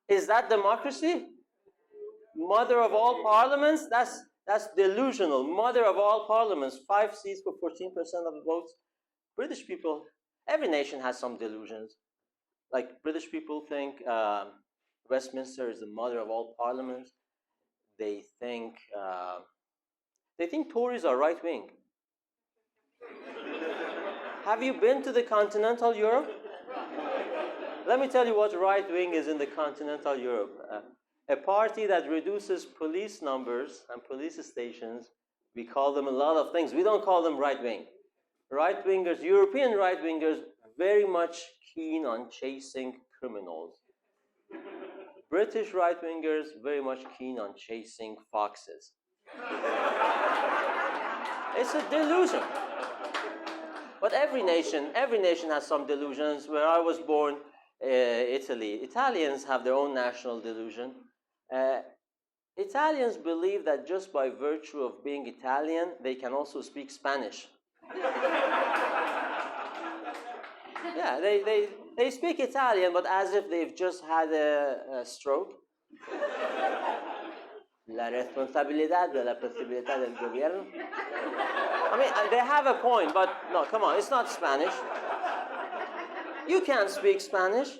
Is that democracy? Mother of all parliaments? That's delusional. Mother of all parliaments, 5 seats for 14% of the votes. British people, every nation has some delusions. Like British people think Westminster is the mother of all parliaments. They think Tories are right wing. Have you been to the continental Europe? Let me tell you what right wing is in the continental Europe. A party that reduces police numbers and police stations. We call them a lot of things. We don't call them right wing. Right wingers, European right wingers, very much keen on chasing criminals. British right wingers, very much keen on chasing foxes. It's a delusion. But every nation has some delusions. Where I was born, Italy, Italians have their own national delusion. Italians believe that just by virtue of being Italian, they can also speak Spanish. Yeah, they speak Italian, but as if they've just had a stroke. La responsabilidad de la posibilidad del gobierno. I mean, they have a point, but no, come on, it's not Spanish. You can't speak Spanish.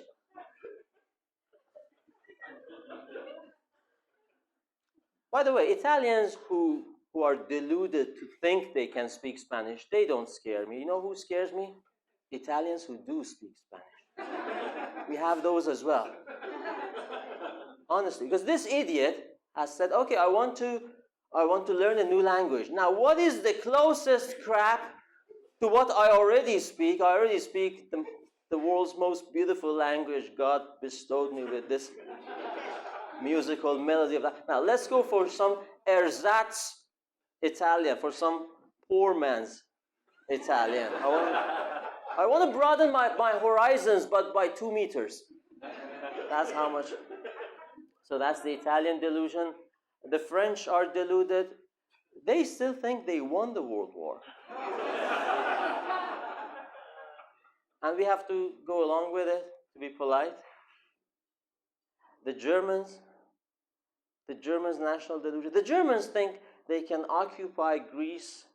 By the way, Italians who are deluded to think they can speak Spanish, they don't scare me. You know who scares me? Italians who do speak Spanish. We have those as well. Honestly, because this idiot has said, okay, I want to learn a new language. Now, what is the closest crap to what I already speak? I already speak the world's most beautiful language. God bestowed me with this musical melody of that. Now, let's go for some ersatz Italian, for some poor man's Italian. I want to broaden my horizons, but by 2 meters. That's how much. So that's the Italian delusion. The French are deluded. They still think they won the World War. And we have to go along with it, to be polite. The Germans national delusion. The Germans think they can occupy Greece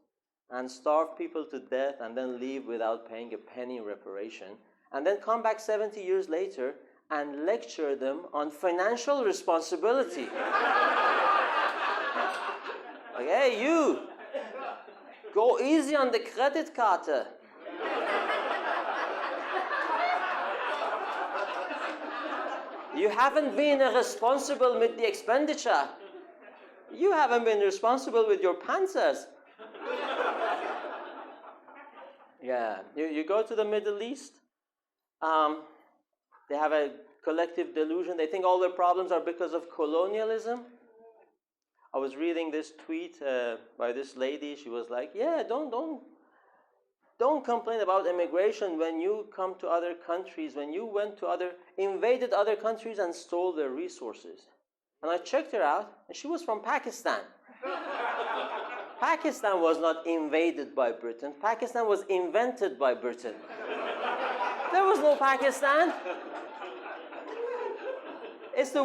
and starve people to death and then leave without paying a penny in reparation, and then come back 70 years later and lecture them on financial responsibility. Like, hey, you, go easy on the credit card. You haven't been responsible with the expenditure. You haven't been responsible with your panzers. Yeah, you go to the Middle East, they have a collective delusion. They think all their problems are because of colonialism. I was reading this tweet by this lady. She was like, yeah, don't complain about immigration when you come to other countries, when you invaded other countries and stole their resources. And I checked her out, and she was from Pakistan. Pakistan was not invaded by Britain. Pakistan was invented by Britain. There was no Pakistan. It's the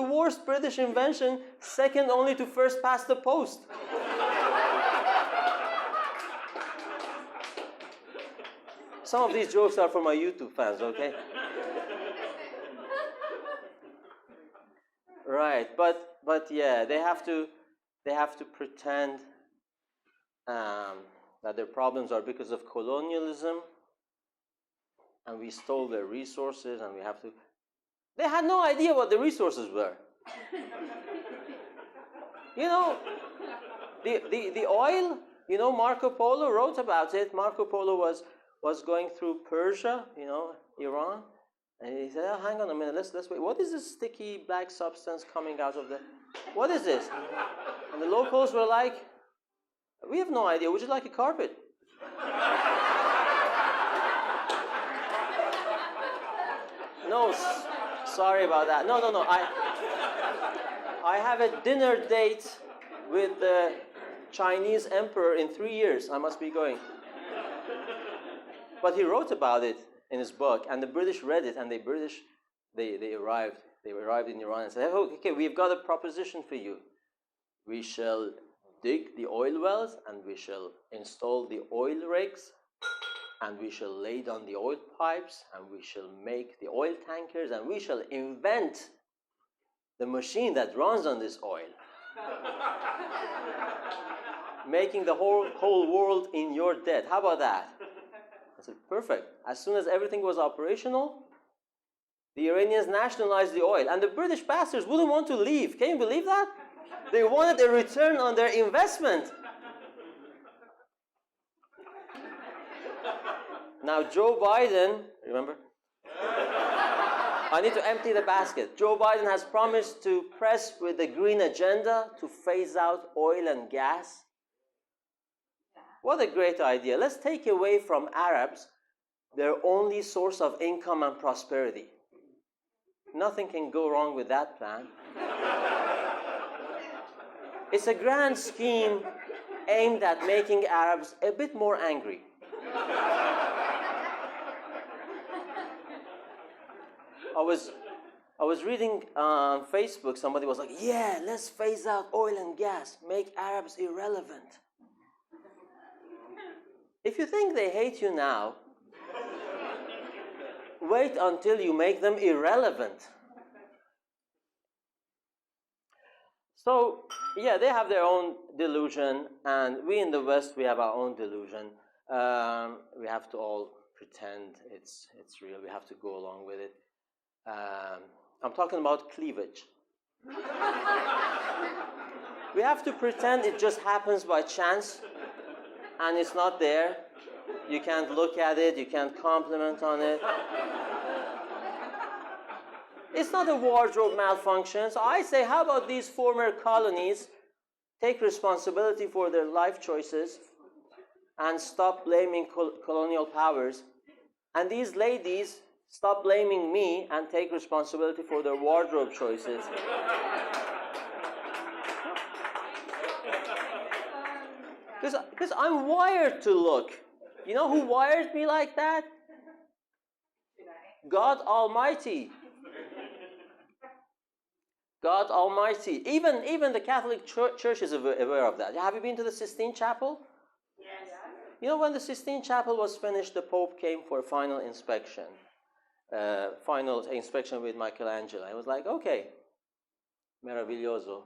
worst British invention, second only to first past the post. Some of these jokes are for my YouTube fans, okay? Right, but yeah, they have to pretend that their problems are because of colonialism, and we stole their resources, and we have to. They had no idea what the resources were. You know, the oil. You know, Marco Polo wrote about it. Marco Polo was going through Persia, you know, Iran. And he said, oh, hang on a minute, let's wait. What is this sticky black substance coming out of what is this? And the locals were like, we have no idea, would you like a carpet? No, sorry about that. No. I have a dinner date with the Chinese emperor in 3 years. I must be going. But he wrote about it in his book, and the British read it, and the British they arrived in Iran and said, oh, okay, we've got a proposition for you. We shall dig the oil wells, and we shall install the oil rigs, and we shall lay down the oil pipes, and we shall make the oil tankers, and we shall invent the machine that runs on this oil, making the whole world in your debt. How about that? I said, perfect. As soon as everything was operational, the Iranians nationalized the oil, and the British bastards wouldn't want to leave. Can you believe that? They wanted a return on their investment. Now, Joe Biden, remember? I need to empty the basket. Joe Biden has promised to press with the green agenda to phase out oil and gas. What a great idea. Let's take away from Arabs their only source of income and prosperity. Nothing can go wrong with that plan. It's a grand scheme aimed at making Arabs a bit more angry. I was reading on Facebook, somebody was like, yeah, let's phase out oil and gas, make Arabs irrelevant. If you think they hate you now, wait until you make them irrelevant. So, yeah, they have their own delusion, and we in the West, we have our own delusion. We have to all pretend it's real. We have to go along with it. I'm talking about cleavage. We have to pretend it just happens by chance, and it's not there. You can't look at it. You can't compliment on it. It's not a wardrobe malfunction. So I say, how about these former colonies take responsibility for their life choices and stop blaming colonial powers? And these ladies stop blaming me and take responsibility for their wardrobe choices. Because I'm wired to look. You know who wired me like that? God Almighty. God Almighty. Even the Catholic Church is aware of that. Have you been to the Sistine Chapel? Yes. You know, when the Sistine Chapel was finished, the Pope came for a final inspection. With Michelangelo. I was like, okay, meraviglioso.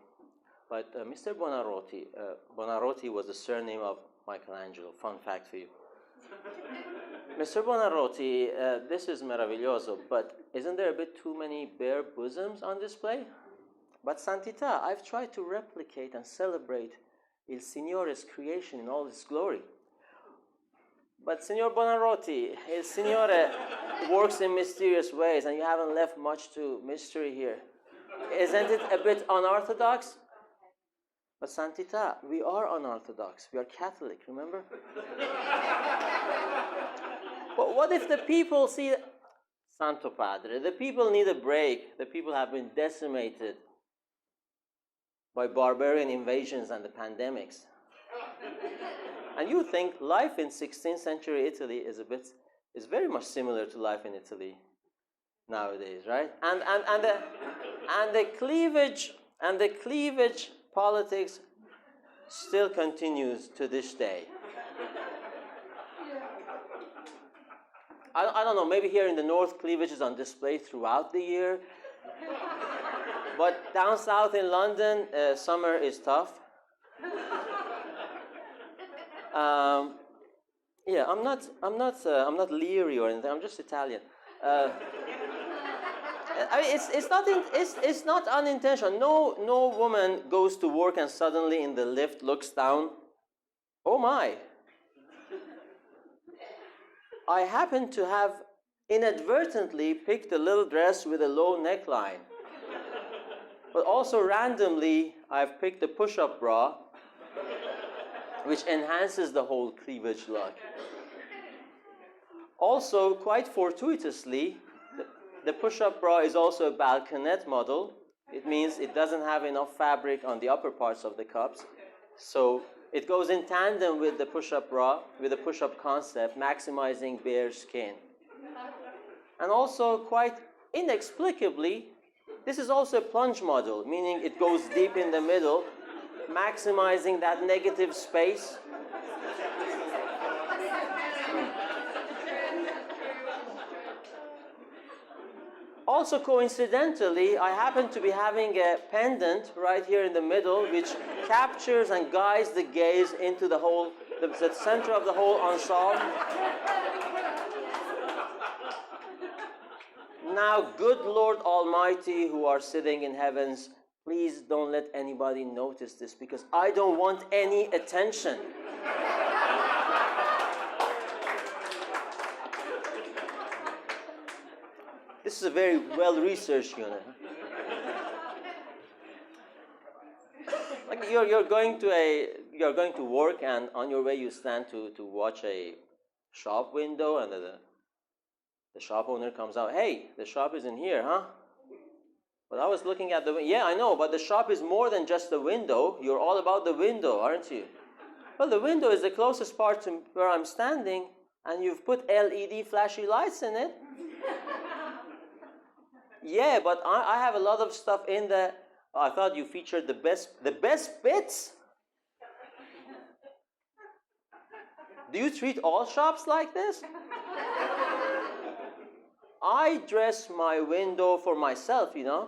But Mr. Buonarroti was the surname of Michelangelo. Fun fact for you. Mr. Buonarroti, this is meraviglioso, but isn't there a bit too many bare bosoms on display? But Santità, I've tried to replicate and celebrate Il Signore's creation in all its glory. But Signor Buonarroti, Il Signore works in mysterious ways, and you haven't left much to mystery here. Isn't it a bit unorthodox? But Santità, we are unorthodox. We are Catholic, remember? But what if the people see... Santo Padre, the people need a break. The people have been decimated by barbarian invasions and the pandemics. And you think life in 16th century Italy is very much similar to life in Italy nowadays, right? And the cleavage politics still continues to this day. I don't know, maybe here in the north, cleavage is on display throughout the year. But down south in London, summer is tough. Yeah, I'm not leery or anything. I'm just Italian. I mean, it's not unintentional. No woman goes to work and suddenly in the lift looks down. Oh my! I happen to have inadvertently picked a little dress with a low neckline. But also randomly, I've picked a push-up bra, which enhances the whole cleavage look. Also, quite fortuitously, the push-up bra is also a balconette model. It means it doesn't have enough fabric on the upper parts of the cups. So it goes in tandem with the push-up bra, with the push-up concept, maximizing bare skin. And also quite inexplicably, this is also a plunge model, meaning it goes deep in the middle, maximizing that negative space. Also, coincidentally, I happen to be having a pendant right here in the middle, which captures and guides the gaze into the whole, the center of the whole ensemble. Now, good Lord Almighty, who are sitting in heavens, please don't let anybody notice this, because I don't want any attention. This is a very well-researched unit. Like you're going to work, and on your way you stand to watch a shop window, and the shop owner comes out. Hey, the shop is in here, huh? But I was looking at the window. Yeah, I know, but the shop is more than just the window. You're all about the window, aren't you? Well, the window is the closest part to where I'm standing, and you've put LED flashy lights in it. Yeah, but I have a lot of stuff in the... Oh, I thought you featured the best bits? Do you treat all shops like this? I dress my window for myself, you know.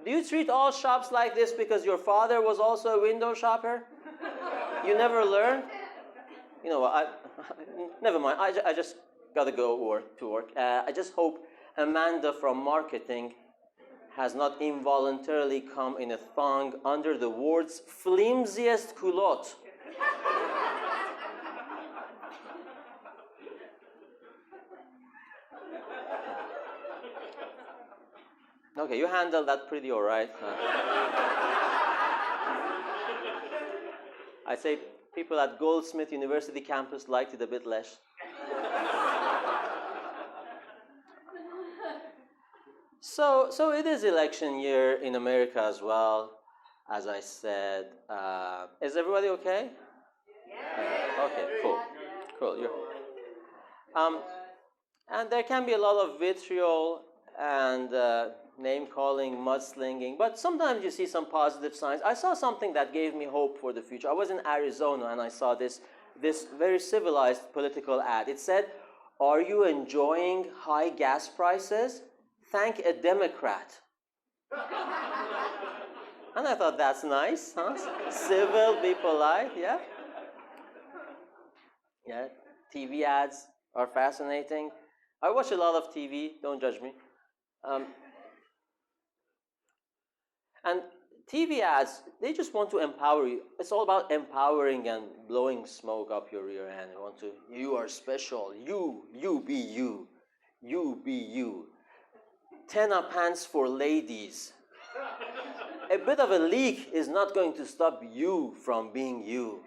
Do you treat all shops like this because your father was also a window shopper? You never learned? You know what, never mind, I just gotta go to work. I just hope Amanda from marketing has not involuntarily come in a thong under the ward's flimsiest culotte. Okay, you handled that pretty all right. I'd say people at Goldsmith University campus liked it a bit less. So it is election year in America as well, as I said. Is everybody okay? Yeah. Okay, cool. And there can be a lot of vitriol and name-calling, mudslinging, but sometimes you see some positive signs. I saw something that gave me hope for the future. I was in Arizona and I saw this very civilized political ad. It said, "Are you enjoying high gas prices? Thank a Democrat." And I thought, that's nice, huh? Civil, be polite, yeah? Yeah, TV ads are fascinating. I watch a lot of TV, don't judge me. And TV ads, they just want to empower you. It's all about empowering and blowing smoke up your rear end. You are special. You be you. You be you. Tenna pants for ladies. A bit of a leak is not going to stop you from being you.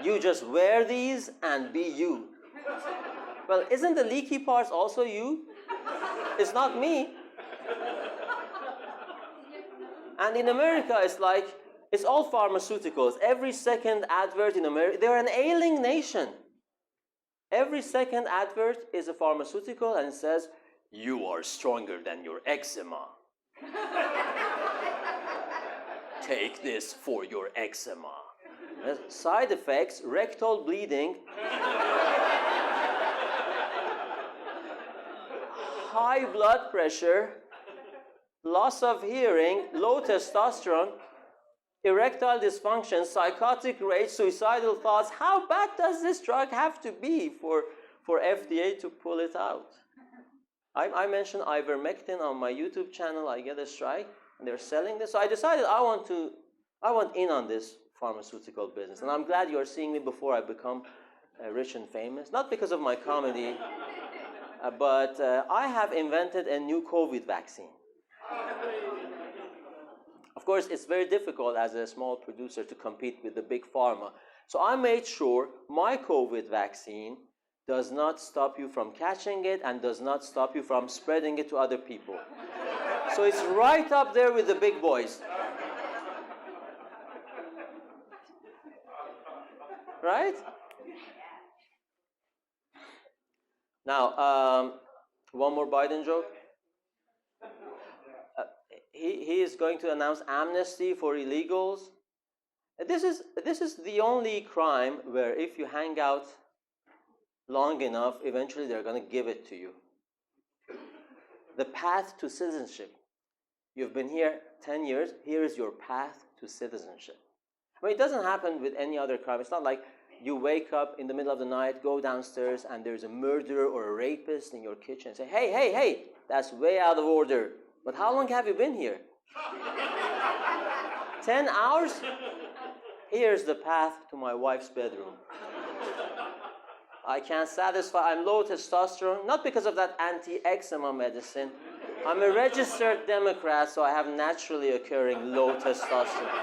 You just wear these and be you. Well, isn't the leaky parts also you? It's not me. And in America, it's all pharmaceuticals. Every second advert in America, they're an ailing nation. Every second advert is a pharmaceutical, and it says, "You are stronger than your eczema. Take this for your eczema." Side effects, rectal bleeding, high blood pressure, loss of hearing, low testosterone, erectile dysfunction, psychotic rage, suicidal thoughts. How bad does this drug have to be for FDA to pull it out? I mentioned ivermectin on my YouTube channel. I get a strike, and they're selling this. So I decided I want in on this pharmaceutical business. And I'm glad you're seeing me before I become rich and famous. Not because of my comedy, but I have invented a new COVID vaccine. Of course, it's very difficult as a small producer to compete with the big pharma. So I made sure my COVID vaccine does not stop you from catching it and does not stop you from spreading it to other people. So it's right up there with the big boys. Right? Now, One more Biden joke. He is going to announce amnesty for illegals. This is the only crime where if you hang out long enough, eventually they're going to give it to you. The path to citizenship. You've been here 10 years. Here is your path to citizenship. I mean, it doesn't happen with any other crime. It's not like you wake up in the middle of the night, go downstairs, and there's a murderer or a rapist in your kitchen and say, hey, hey, hey, that's way out of order. But how long have you been here? 10 hours? Here's the path to my wife's bedroom. I can't satisfy, I'm low testosterone, not because of that anti-eczema medicine. I'm a registered Democrat, so I have naturally occurring low testosterone.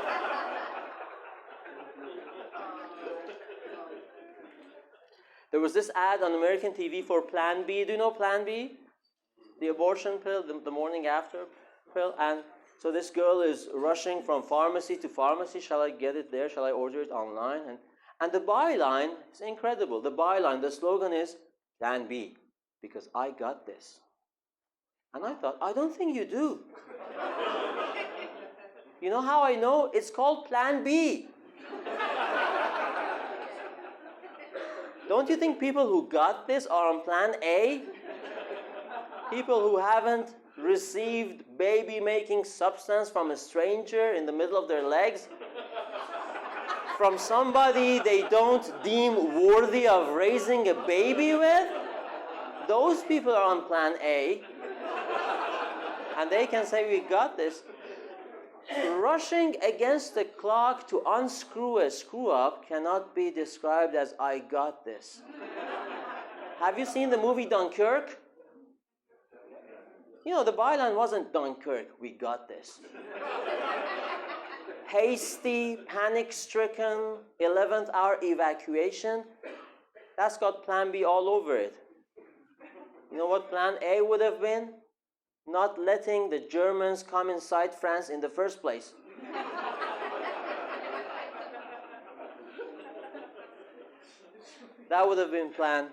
There was this ad on American TV for Plan B. Do you know Plan B? The abortion pill, the morning after pill. And so this girl is rushing from pharmacy to pharmacy. Shall I get it there? Shall I order it online? And the byline is incredible. The byline, the slogan is, Plan B, because I got this. And I thought, I don't think you do. You know how I know? It's called Plan B. Don't you think people who got this are on Plan A? People who haven't received baby-making substance from a stranger in the middle of their legs? From somebody they don't deem worthy of raising a baby with? Those people are on Plan A. And they can say, we got this. Rushing against the clock to unscrew a screw-up cannot be described as, I got this. Have you seen the movie Dunkirk? You know, the byline wasn't Dunkirk, we got this. Hasty, panic-stricken, 11th hour evacuation, that's got Plan B all over it. You know what Plan A would have been? Not letting the Germans come inside France in the first place. That would have been Plan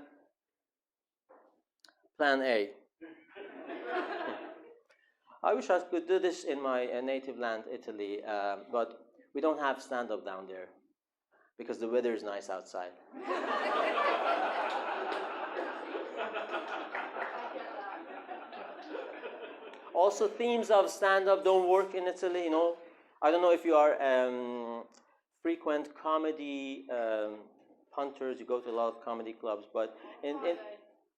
A. I wish I could do this in my native land, Italy, but we don't have stand-up down there because the weather is nice outside. Also, themes of stand-up don't work in Italy, you know. I don't know if you are frequent comedy hunters, you go to a lot of comedy clubs, but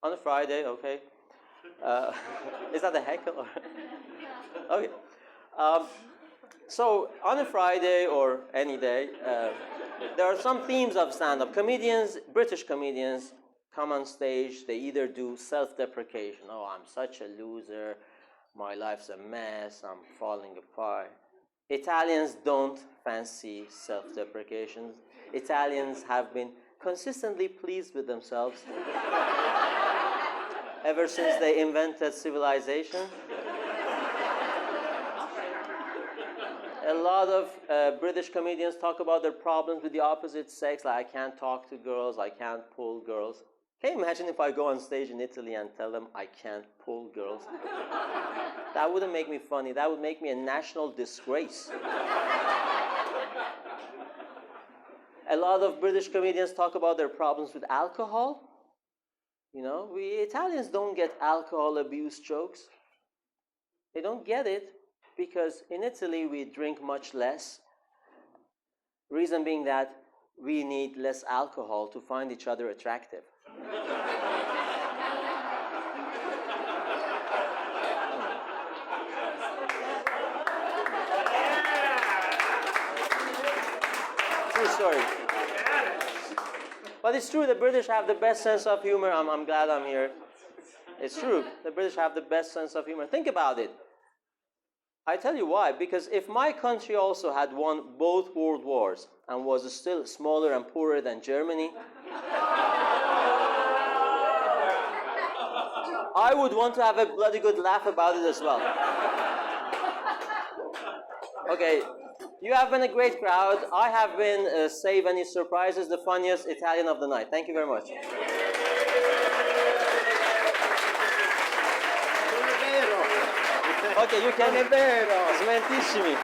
on a Friday, okay. Is that a heckle? Okay. So on a Friday or any day, there are some themes of stand-up. Comedians, British comedians, come on stage. They either do self-deprecation. Oh, I'm such a loser. My life's a mess. I'm falling apart. Italians don't fancy self-deprecations. Italians have been consistently pleased with themselves ever since they invented civilization. A lot of British comedians talk about their problems with the opposite sex, like I can't talk to girls, I can't pull girls. Can you imagine if I go on stage in Italy and tell them I can't pull girls? That wouldn't make me funny, that would make me a national disgrace. A lot of British comedians talk about their problems with alcohol. You know, we Italians don't get alcohol abuse jokes. They don't get it because in Italy we drink much less. Reason being that we need less alcohol to find each other attractive. True story. But it's true, the British have the best sense of humor. I'm glad I'm here. It's true, the British have the best sense of humor. Think about it. I tell you why. Because if my country also had won both world wars and was still smaller and poorer than Germany, I would want to have a bloody good laugh about it as well. Okay. You have been a great crowd. I have been, save any surprises, the funniest Italian of the night. Thank you very much. Ok, you can... Non è vero! Smentissimi.